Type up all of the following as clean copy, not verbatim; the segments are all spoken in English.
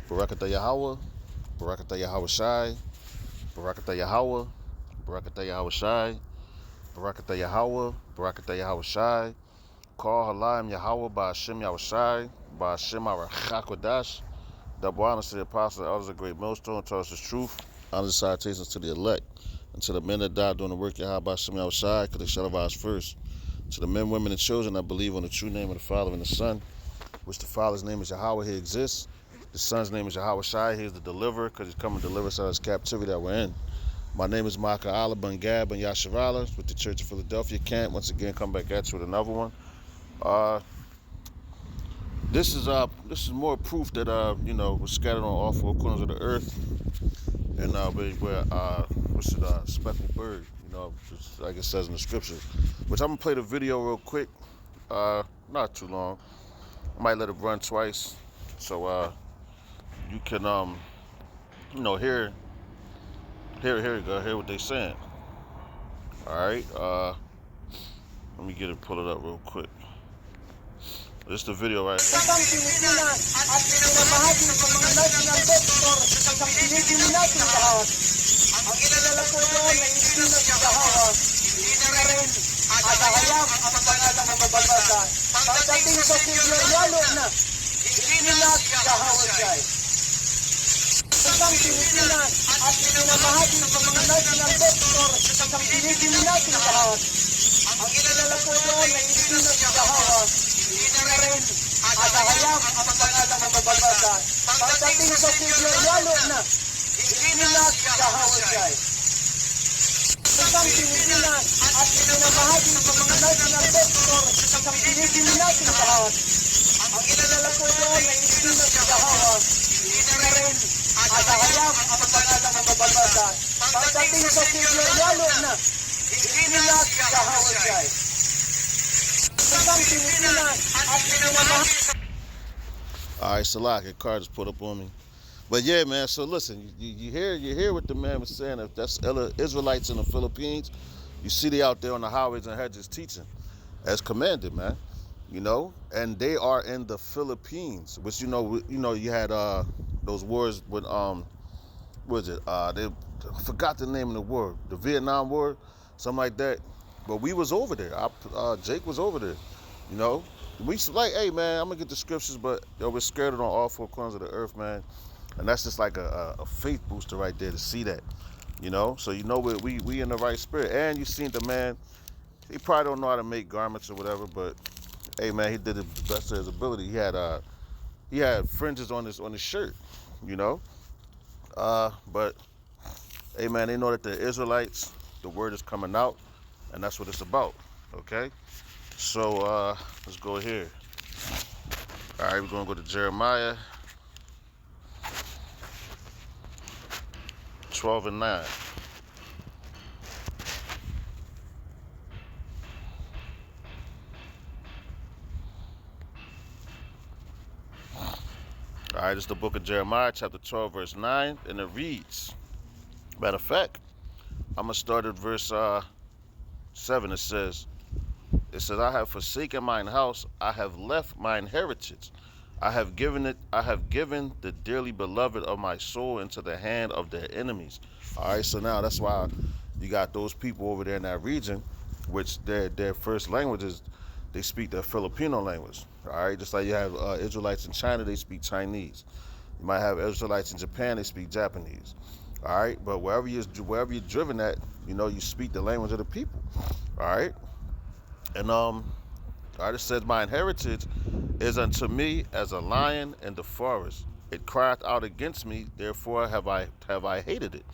Barakatah Yahweh, Barakatah Yahweh Shai, Barakatah Yahweh, Barakatah Yahweh Shai, Barakatah Yahweh, Barakatah Yahweh Shai, Call Halayim Yahweh by Hashem Yahweh Shai, by Hashem Arachakodash. Double honor to the apostles and elders of great millstone, tell us the truth. Honor the salutations to the elect, and to the men that died doing the work of Yahweh by Hashem Yahweh Shai, because they shall arise first. To the men, women, and children that believe on the true name of the Father and the Son, which the Father's name is Yahweh, he exists. The Son's name is Yahweh Shai, he is the deliverer, because he's come and deliver us out of this captivity that we're in. My name is Maka Allah Ben Gab Ben Yasharala with the Church of Philadelphia camp. Once again, come back at you with another one. This is more proof that was scattered on all four corners of the earth, and what's it, speckled bird, just like it says in the scripture. Which I'm gonna play the video real quick, not too long. I might let it run twice, so you can hear you go, hear what they saying. All right, let me pull it up real quick. This is the video right here. Ang Pilipinas at pinamahagi ng mga national vector sa pinigil natin lahat. Ang ilalala po doon ay hindi na sigahawa, hindi na rin atahayam ang pangalang mababasa. Pagdating sa siglo lalo na, hindi na sigahawa siya. Ang Pilipinas at pinamahagi ng mga national vector sa pinigil natin lahat. Ang ilalala po doon ay hindi na sigahawa, hindi na rin atahayam ang pangalang mababasa. Pagdating sa siglo lalo na, hindi na sigahawa siya. Ang Pilipinas at pinamahagi ng mga national vector sa pinigil natin lahat. Ang ilalala po doon ay hindi na sigahawa, hindi na rin atahayam ang pangalang mababasa. Pagdating sa siglo lalo na, hindi na sigahawa siya. Ang Pilipinas at pinamahagi. All right, Salak, car just put up on me. But yeah, man, so listen, you hear what the man was saying. If that's Israelites in the Philippines, you see they out there on the highways and hedges teaching as commanded, man. And they are in the Philippines, which you had those wars with what was it? I forgot the name of the war, the Vietnam War, something like that. But we was over there. Jake was over there. We like, hey man, I'm gonna get the scriptures, but we're scared on all four corners of the earth, man. And that's just like a faith booster right there to see that, So we in the right spirit. And you seen the man, he probably don't know how to make garments or whatever, but hey man, he did it the best of his ability. He had fringes on his shirt, But hey man, they know that the Israelites, the word is coming out, and that's what it's about. Okay? So let's go here. All right, we're gonna go to Jeremiah 12 and 9. All right, it's the book of Jeremiah, chapter 12, verse 9, and it reads, matter of fact, I'm going to start at verse 7. It says, I have forsaken mine house, I have left mine heritage. I have given the dearly beloved of my soul into the hand of their enemies. All right, so now that's why you got those people over there in that region, which their first language is, they speak the Filipino language. All right, just like you have Israelites in China, they speak Chinese. You might have Israelites in Japan, they speak Japanese. All right, but wherever you're driven at, you speak the language of the people. All right, and it says, mine heritage is unto me as a lion in the forest. It crieth out against me, therefore have I hated it.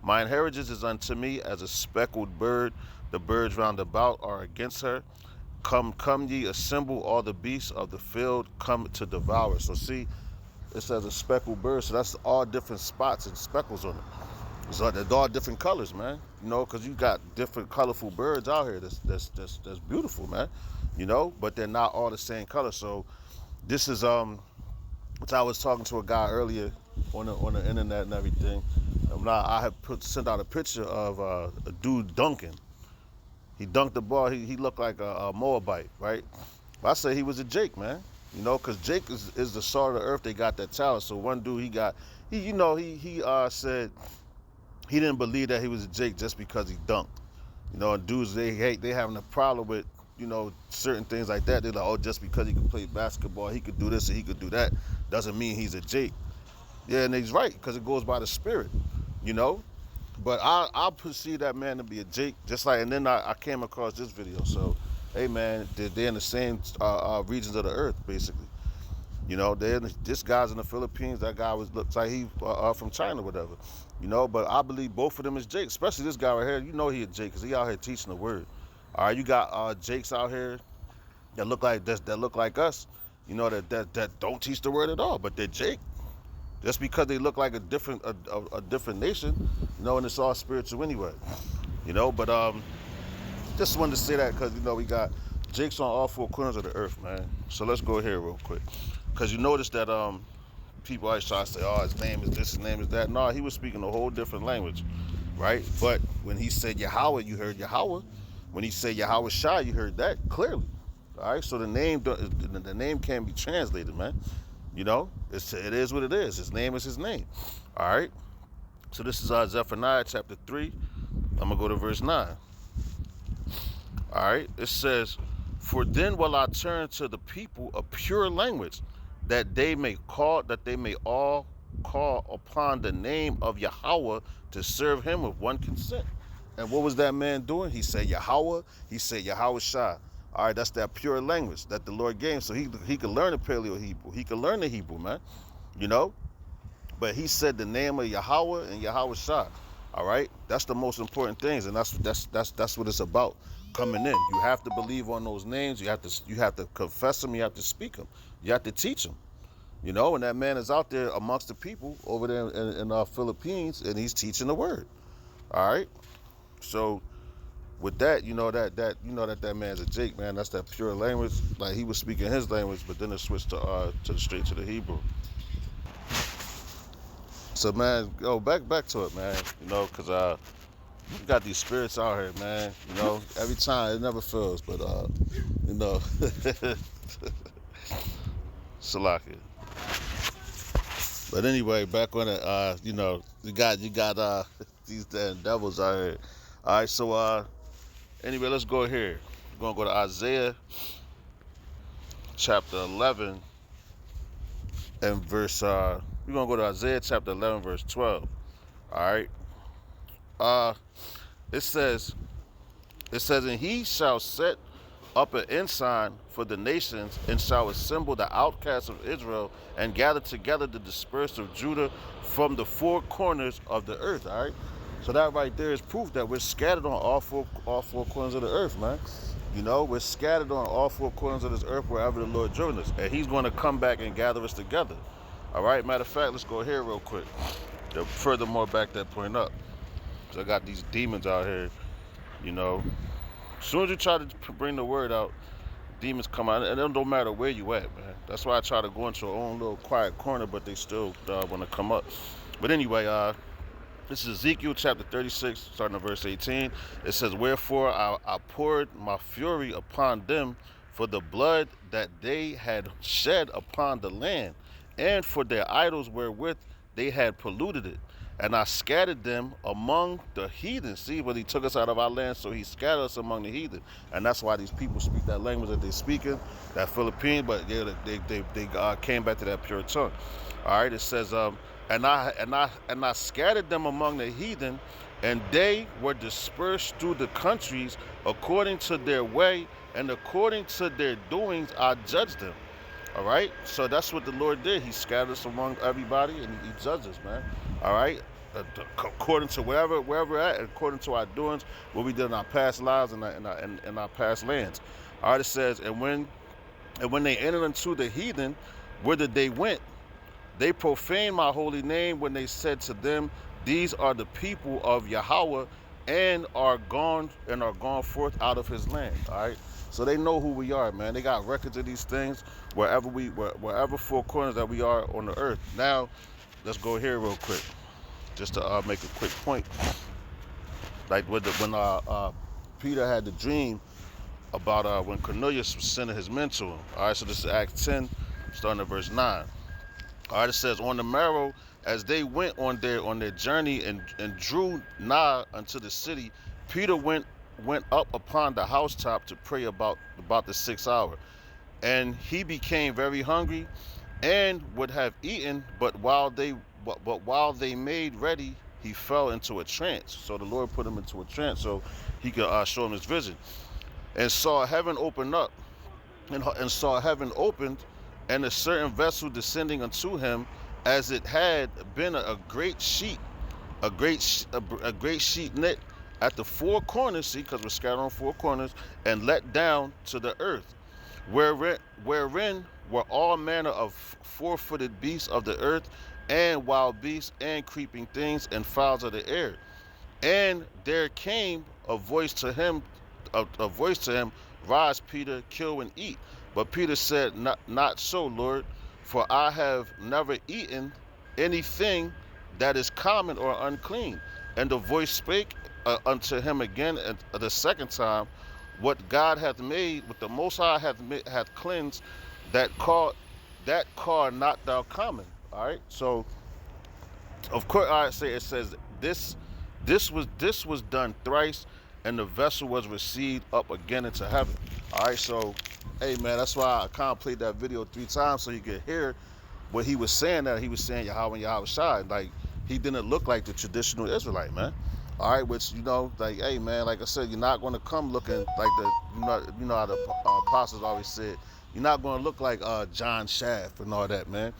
Mine heritage is unto me as a speckled bird. The birds round about are against her. Come ye, assemble all the beasts of the field, come to devour. So see, it says a speckled bird, so that's all different spots and speckles on it. So they're all different colors, man. Because you got different colorful birds out here. That's beautiful, man. But they're not all the same color. So this is which I was talking to a guy earlier on the internet and everything. I had sent out a picture of a dude dunking. He dunked the ball. He looked like a Moabite, right? But I said he was a Jake, man. You know, because Jake is the salt of the earth. They got that talent. So one dude, he said he didn't believe that he was a Jake just because he dunked. You know, and dudes they having a problem with, you know, certain things like that. They're like, oh, just because he can play basketball, he could do this and he could do that, doesn't mean he's a Jake. Yeah, and he's right, because it goes by the spirit, you know. But I perceive that man to be a Jake, just like. And then I came across this video. So, hey man, they're in the same regions of the earth, basically. You know, this guy's in the Philippines. That guy looks like he from China, whatever. You know, but I believe both of them is Jake, especially this guy right here. You know he a Jake because he out here teaching the word. All right, you got Jakes out here that look like us. You know that don't teach the word at all, but they're Jake. Just because they look like a different nation, you know, and it's all spiritual anyway. You know, but just wanted to say that because, you know, we got Jakes on all four corners of the earth, man. So let's go here real quick, because you notice that people always try to say, oh, his name is this, his name is that. No, he was speaking a whole different language, right? But when he said Yahweh, you heard Yahweh. When he said Yahweh Shai, you heard that clearly. All right, so the name can't be translated, man. You know, it is what it is. His name is his name. All right. So this is Zephaniah chapter 3. I'm gonna go to verse 9. All right. It says, "For then will I turn to the people a pure language, that they may all call upon the name of Yahweh to serve him with one consent." And what was that man doing? He said Yahweh. He said Yahweh Shai. All right, that's that pure language that the Lord gave him, so he could learn the Paleo Hebrew. He could learn the Hebrew, man. You know, but he said the name of Yahweh and Yahweh Shai. All right, that's the most important things, and that's what it's about. Coming in, you have to believe on those names. You have to confess them. You have to speak them. You have to teach them. You know, and that man is out there amongst the people over there in our Philippines, and he's teaching the word. All right, so. With that, you know that man's a Jake, man. That's that pure language. Like he was speaking his language, but then it switched to straight to the Hebrew. So man, go back to it, man. You know, cause you got these spirits out here, man. You know, every time it never fails, but you know, Salakia. But anyway, back on it, you know, you got these damn devils out here. All right, so anyway, let's go here. We're going to go to Isaiah chapter 11 and verse, we're going to go to Isaiah chapter 11, verse 12. All right. It says, "And he shall set up an ensign for the nations, and shall assemble the outcasts of Israel, and gather together the dispersed of Judah from the four corners of the earth." All right. So that right there is proof that we're scattered on all four corners of the earth, man. You know, we're scattered on all four corners of this earth wherever the Lord driven us. And he's going to come back and gather us together. All right, matter of fact, let's go here real quick to furthermore back that point up. So I got these demons out here, you know. As soon as you try to bring the word out, demons come out, and it don't matter where you at, man. That's why I try to go into our own little quiet corner, but they still want to come up. But anyway, this is Ezekiel chapter 36, starting at verse 18. It says, "Wherefore I poured my fury upon them for the blood that they had shed upon the land, and for their idols wherewith they had polluted it. And I scattered them among the heathen." See, when he took us out of our land, so he scattered us among the heathen. And that's why these people speak that language that they're speaking, that Philippine, but they came back to that pure tongue. All right, it says, and I scattered them among the heathen, and they were dispersed through the countries according to their way, and according to their doings I judged them. All right, so that's what the Lord did. He scattered us among everybody, and he judged us, man. All right, according to wherever we're at, according to our doings, what we did in our past lives and in our past lands. All right, it says, and when they entered into the heathen, whither they went, they profaned my holy name when they said to them, These are the people of Yahweh, and are gone forth out of his land. All right, so they know who we are, man. They got records of these things wherever four corners that we are on the earth. Now, let's go here real quick, just to make a quick point. Like when Peter had the dream about when Cornelius was sending his men to him. All right, so this is Acts 10, starting at verse 9. All right, it says, on the morrow, as they went on their journey and drew nigh unto the city, Peter went up upon the housetop to pray about the 6th hour. And he became very hungry, and would have eaten, but while they made ready, he fell into a trance. So the Lord put him into a trance so he could show him his vision, and saw heaven open up, and saw heaven opened, and a certain vessel descending unto him, as it had been a great sheet, a great sheet knit at the 4 corners. See, because we're scattered on 4 corners, and let down to the earth, wherein were all manner of 4-footed beasts of the earth, and wild beasts, and creeping things, and fowls of the air. And there came a voice to him, Rise, Peter, kill and eat. But Peter said, Not so, Lord, for I have never eaten anything that is common or unclean. And the voice spake unto him again the second time, What God hath made, what the Most High hath cleansed, that call not thou common. All right. So, of course, it says this was done thrice, and the vessel was received up again into heaven. All right. So, hey man, that's why I kind of played that video 3 times so you could hear what he was saying. That he was saying Yahweh and Yahweh Shai. Like, he didn't look like the traditional Israelite, man. All right, which, like, hey man, like I said, you're not going to come looking like you know how the apostles always said, you're not going to look like John Shaft and all that, man.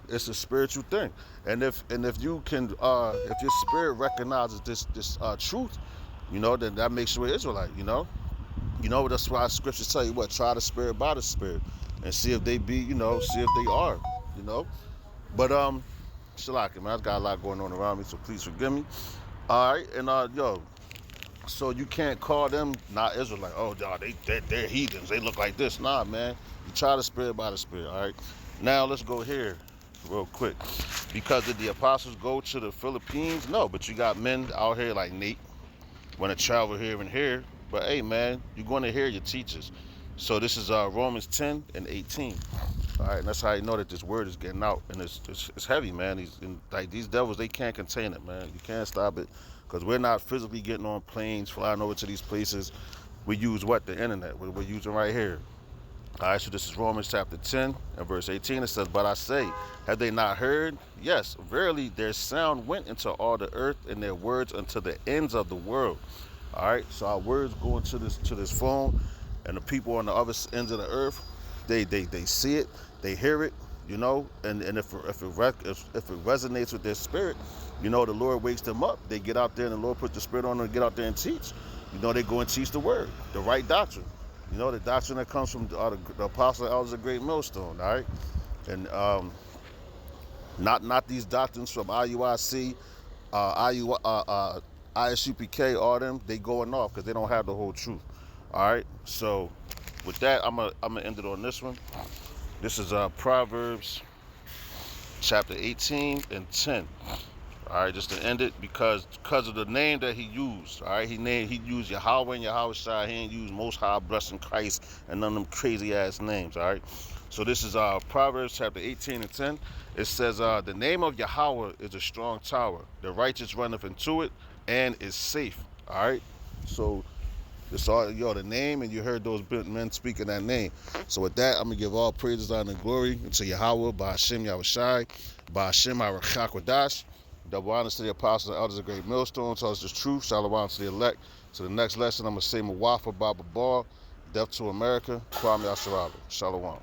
It's a spiritual thing, and if you can, if your spirit recognizes this truth, then that makes you an Israelite. That's why scriptures tell you what, try the spirit by the spirit, and see if they be, see if they are, But Shalaka, man, I've got a lot going on around me, so please forgive me. All right, and so you can't call them not Israelite. Oh, they're heathens. They look like this. Nah, man. You try the spirit by the spirit. All right. Now let's go here, real quick. Because did the apostles go to the Philippines? No, but you got men out here like Nate, want to travel here and here. But hey, man, you're going to hear your teachers. So this is Romans 10 and 18. All right, and that's how you know that this word is getting out, and it's heavy, man. These devils, they can't contain it, man. You can't stop it, because we're not physically getting on planes, flying over to these places. We use what? The internet. We're using right here. All right, so this is Romans chapter 10 and verse 18. It says, But I say, have they not heard? Yes, verily, their sound went into all the earth, and their words unto the ends of the world. All right, so our words go into this phone, and the people on the other ends of the earth, they see it, they hear it, and if it resonates with their spirit, the Lord wakes them up. They get out there, and the Lord puts the spirit on them to get out there and teach. They go and teach the word, the right doctrine. The doctrine that comes from the apostle elders of Great Millstone, all right? And not these doctrines from IUIC, ISUPK, all them, they going off because they don't have the whole truth. All right, so with that, I'm gonna end it on this one. This is Proverbs chapter 18 and 10. All right, just to end it, because of the name that he used. All right, he used Yahweh and Yahweh Shai. He ain't used Most High, Blessing Christ, and none of them crazy ass names. All right, so this is Proverbs chapter 18 and 10. It says, the name of Yahweh is a strong tower. The righteous runneth into it and is safe. All right, so it's all the name, and you heard those men speaking that name. So with that, I'm gonna give all praises, honor, and glory to Yahweh, by Hashem Yahweh Shai, by Hashem Arachak Wadash. Double honors to the apostles and elders of Great Millstone, tells us the truth. Shalom to the elect. To the next lesson, I'm gonna say Mawafa Baba Bar, Death to America, Kwame Asharaba. Shalom.